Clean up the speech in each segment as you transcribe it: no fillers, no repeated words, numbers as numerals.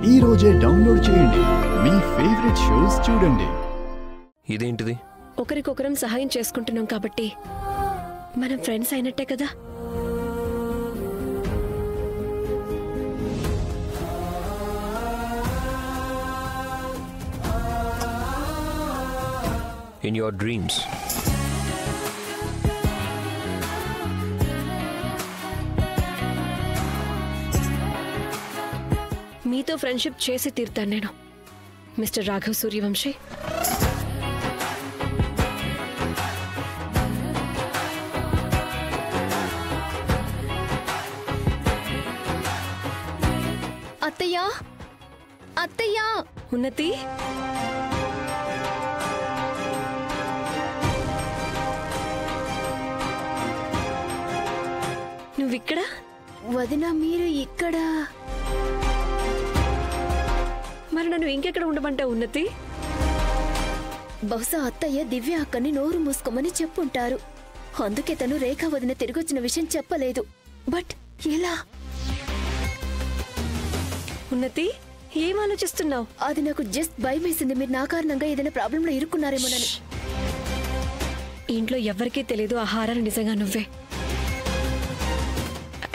ఈ రోజే డౌన్లోడ్ చేయండి. మీ ఫేవరెట్ షోస్ చూడండి. ఇదేంటిది? ఒకరికొకరం సహాయం చేసుకుంటున్నాం కాబట్టి మనం ఫ్రెండ్స్ అయినట్టే కదా. In your dreams. మీతో ఫ్రెండ్షిప్ చేసి తీరుతాను నేను, మిస్టర్ రాఘవ్ సూర్యవంశీ. అత్తయ్యా, అత్తయ్యా. ఉన్నతి, నువ్విక్కడ? వదిన మీరు ఇక్కడ? మరి నన్ను ఇంకెక్కడ ఉండమంటావు ఉన్నతి? బహుశా అత్తయ్య దివ్య అక్కని నోరు మూసుకోమని చెప్పుంటారు. అందుకే తను రేఖ వదిన తిరిగొచ్చిన విషయం చెప్పలేదు. బట్ ఎలా? ఉన్నతి, ఏం ఆలోచిస్తున్నావు? అది నాకు జస్ట్ భయం వేసింది. మీరు నా కారణంగా ఏదైనా ప్రాబ్లంలో ఇరుక్కున్నారేమోనని. ఇంట్లో ఎవరికీ తెలియదు ఆ హారాలు నిజంగా నువ్వే.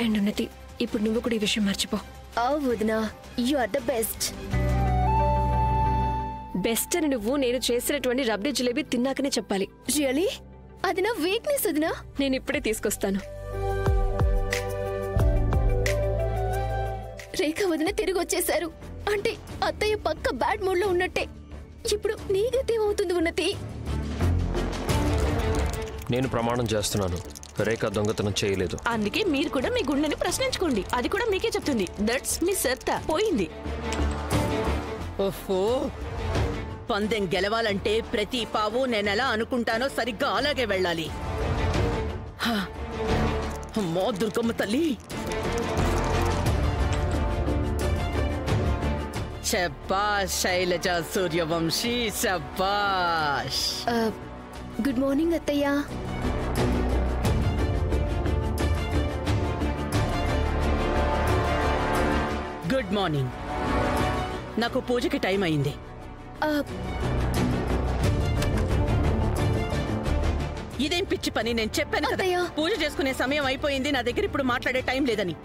అండ్ ఉన్నతి, ఇప్పుడు నువ్వు కూడా ఈ విషయం మర్చిపో. వదినా, you are the best. Best అని నువ్వు నేను చేసినటువంటి రబ్డీ జిలేబీ తిన్నాకనే చెప్పాలి. రియలీ? అది నా వీక్నెస్ వదినా. నేను ఇప్పుడే తీసుకొస్తాను. రేఖ వదిన తిరిగి వచ్చేశారు అంటే అత్తయ్య పక్క బ్యాడ్ మూడ్ లో ఉన్నట్టే. ఇప్పుడు నీ గతి ఏమవుతుంది ఉన్నతి? నేను ప్రమాణం చేస్తున్నాను, రేఖ దొంగతనం చేయలేదు. అందుకే మీరు కూడా మీ గుండెని ప్రశ్నించుకోండి. అది కూడా మీకే చెప్తుంది. దట్స్ మీ సత్తా పోయింది. ఓహో, పందెం గెలవాలంటే ప్రతి పావు నేనెలా అనుకుంటానో సరిగ్గా అలాగే వెళ్ళాలి. అమ్మో దుర్గమ్మ తల్లి. శబ్బాష్ శైలజ సూర్యవంశీ, శబ్బాష్. గుడ్ మార్నింగ్ అత్తయ్య. Good morning. నాకు పూజకి టైం అయింది. ఇదేం పిచ్చి పని? నేను చెప్పాను కదా పూజ చేసుకునే సమయం అయిపోయింది. నా దగ్గర ఇప్పుడు మాట్లాడే టైం లేదని.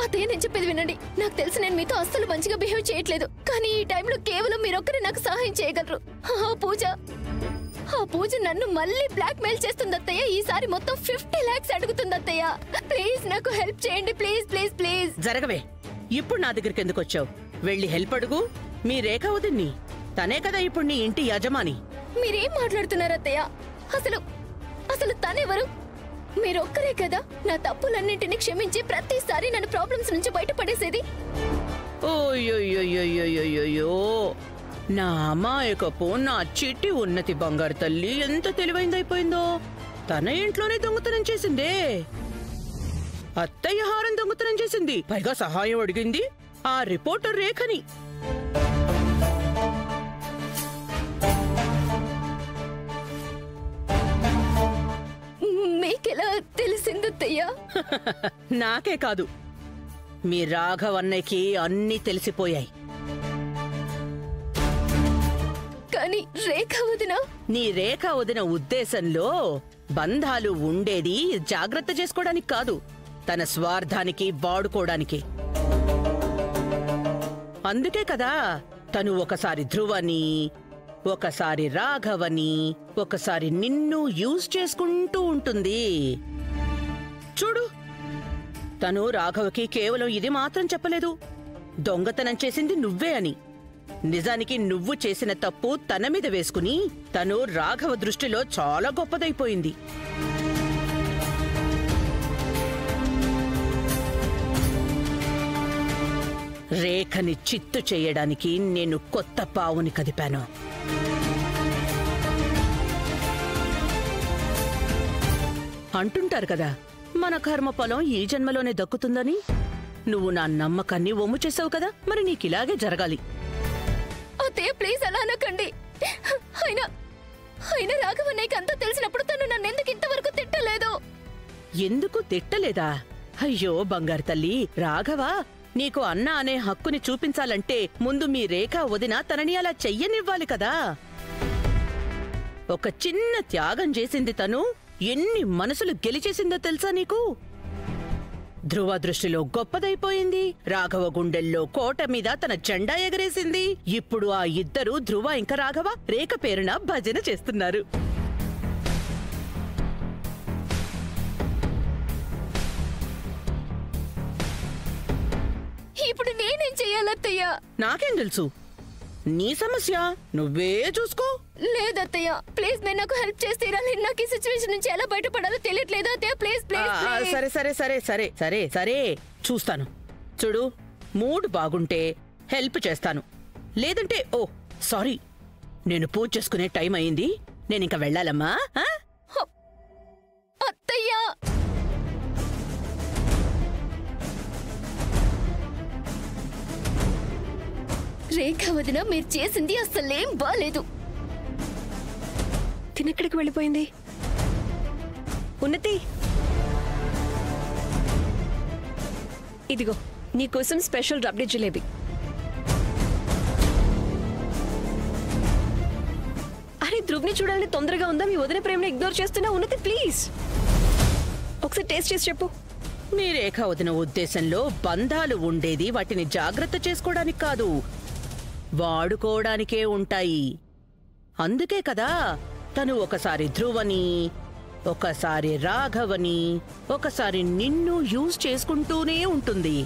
అత్తయ్య, నేను చెప్పేది వినండి. నాకు తెలిసి నేను మీతో అస్సలు మంచిగా బిహేవ్ చేయట్లేదు. కానీ ఈ టైంలో కేవలం మీరొక్కరే నాకు సహాయం చేయగలరు. ఆ పూజ నన్ను మళ్ళీ బ్లాక్ మెయిల్ చేస్తుంది అత్తయ్య. ఈసారి మొత్తం 50 lakhs అడుగుతుంది అత్తయ్య. ప్లీజ్ నాకు హెల్ప్ చేయండి. Please please please. జరగవే. ఇప్పుడు నా దగ్గరికి ఎందుకు వచ్చావు? వెళ్ళి హెల్ప్ అడుగు మీ రేఖ వదిన్ని. తనే కదా ఇప్పుడు నీ ఇంటి యజమాని. మీరేం మాట్లాడుతున్నారు అత్తయ్య? అసలు తనెవరు? మీరొక్కరే కదా నా తప్పులన్నింటినీ క్షమించి ప్రతిసారి నన్ను ప్రాబ్లమ్స్ నుంచి బయటపడేసేది. ఓయ్యోయ్యోయ్యోయ్యోయ్యో, నా అమాయకపు నా చిట్టి ఉన్నతి బంగారు తల్లి ఎంత తెలివైందైపోయిందో. తన ఇంట్లోనే దొంగతనం చేసిందే. అత్తయ్య హారం దొంగతనం చేసింది, పైగా సహాయం అడిగింది ఆ రిపోర్టర్ రేఖని. మీకెలా తెలిసిందత్తయ్యా? నాకే కాదు, మీ రాఘవన్నయ్యకి అన్నీ తెలిసిపోయాయి. కానీ రేఖ వదిన? నీ రేఖ వదిన ఉద్దేశంలో బంధాలు ఉండేది జాగ్రత్త చేసుకోవడానికి కాదు, తన స్వార్థానికి వాడుకోవడానికి. అందుకే కదా తను ఒకసారి ధ్రువని, ఒకసారి రాఘవని, ఒకసారి నిన్ను యూజ్ చేసుకుంటూ ఉంటుంది. చూడు, తను రాఘవకి కేవలం ఇది మాత్రం చెప్పలేదు, దొంగతనం చేసింది నువ్వే అని. నిజానికి నువ్వు చేసిన తప్పు తన మీద వేసుకుని తను రాఘవ దృష్టిలో చాలా గొప్పదైపోయింది. రేఖని చిత్తు చేయడానికి నేను కొత్త పావుని కదిపాను. అంటుంటారు కదా, మన కర్మ ఫలం ఈ జన్మలోనే దక్కుతుందని. నువ్వు నా నమ్మకాన్ని ఒమ్ము చేసావు కదా, మరి నీకిలాగే జరగాలి. అత్తయ్య ప్లీజ్ అలా అనకండి. అయినా రాఘవన్నయ్యకి అంతా తెలిసినప్పుడు తను నన్నెందుకు ఇంతవరకు తిట్టలేదు? ఎందుకు తిట్టలేదా? అయ్యో బంగారు తల్లి, రాఘవ నీకు అన్న అనే హక్కుని చూపించాలంటే ముందు మీ రేఖ వదిన తనని అలా చెయ్యనివ్వాలి కదా. ఒక చిన్న త్యాగం చేసింది తను ఎన్ని మనసులు గెలిచేసిందో తెలుసా నీకు? ధ్రువ దృష్టిలో గొప్పదైపోయింది, రాఘవ గుండెల్లో కోట మీద తన జెండా ఎగరేసింది. ఇప్పుడు ఆ ఇద్దరు ధ్రువ ఇంకా రాఘవ రేఖ పేరున భజన చేస్తున్నారు. ఇప్పుడు నేనేం చెయ్యాలత్తయ్య? నాకేం తెలుసు, నీ సమస్య నువ్వే చూసుకో. లేదత్తయ్య, ప్లీజ్ మీరు నాకు హెల్ప్ చేసి తీరాలి. నాకు ఈ సిచ్యువేషన్ నుంచి ఎలా బయటపడాలో తెలియట్లేదు అత్తయ్య. Please please please. సరే సరే సరే సరే సరే సరే చూస్తాను. చూడు, మూడ్ బాగుంటే హెల్ప్ చేస్తాను, లేదంటే ఓ సారీ, నేను పూజ చేసుకునే టైం అయింది, నేనింక వెళ్ళాలమ్మా. అత్తయ్య, రేఖ వదిన మీరు చేసింది అసలేం బాలేదు. తినెక్కడికి వెళ్ళిపోయింది? ఉన్నతి, ఇదిగో నీకోసం స్పెషల్ రబ్డీ జిలేబీ. అరే ధ్రువ్ని చూడాలని తొందరగా ఉందా? మీ వదిన ప్రేమను ఇగ్నోర్ చేస్తున్నా. ఉన్నతి ప్లీజ్ ఒకసారి టేస్ట్ చేసి చెప్పు. మీ రేఖ వదిన ఉద్దేశంలో బంధాలు ఉండేది వాటిని జాగ్రత్త చేసుకోవడానికి కాదు, వాడుకోవడానికే ఉంటాయి. అందుకే కదా తను ఒకసారి ధ్రువని, ఒకసారి రాఘవని, ఒకసారి నిన్ను యూజ్ చేసుకుంటూనే ఉంటుంది.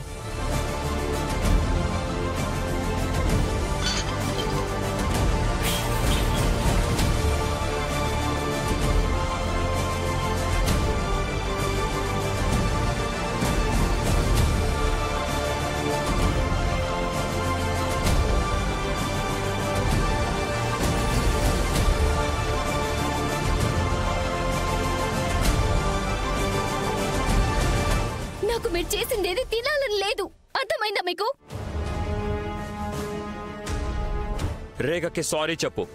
నాకు మీరు చేసిందేది తినాలని లేదు, అర్థమైందా మీకు? రేఖకి సారీ చెప్పు.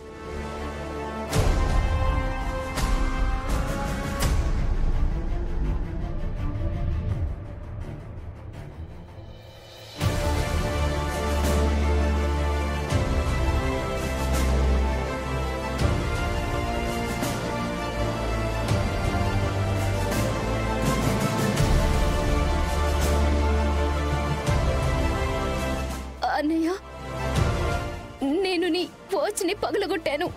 అన్నయ్య, నేను నీ వాచ్ని పగలగొట్టాను.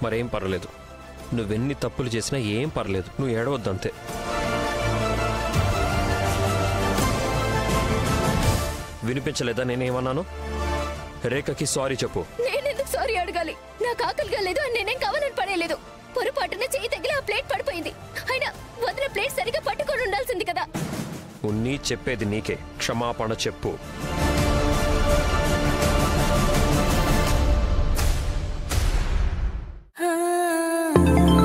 మరేం పర్లేదు, నువ్వెన్ని తప్పులు చేసినా ఏం పర్లేదు, నువ్వు ఏడవద్దంతే. వినిపించలేదా నేనేమన్నాను? రేఖకి సారీ చెప్పు. నేనెందుకు సారీ అడగాలి? నాకు ఆకలిగా లేదు అని నేనేం కావాలని పడేయలేదు. పొరపాటున చెయ్యి తగిలి ఆ ప్లేట్ పడిపోయింది. అయినా వదిన ప్లేట్ సరిగా పట్టుకొని ఉండాల్సింది కదా. ఉన్ని చెప్పేది నీకే, క్షమాపణ చెప్పు. ah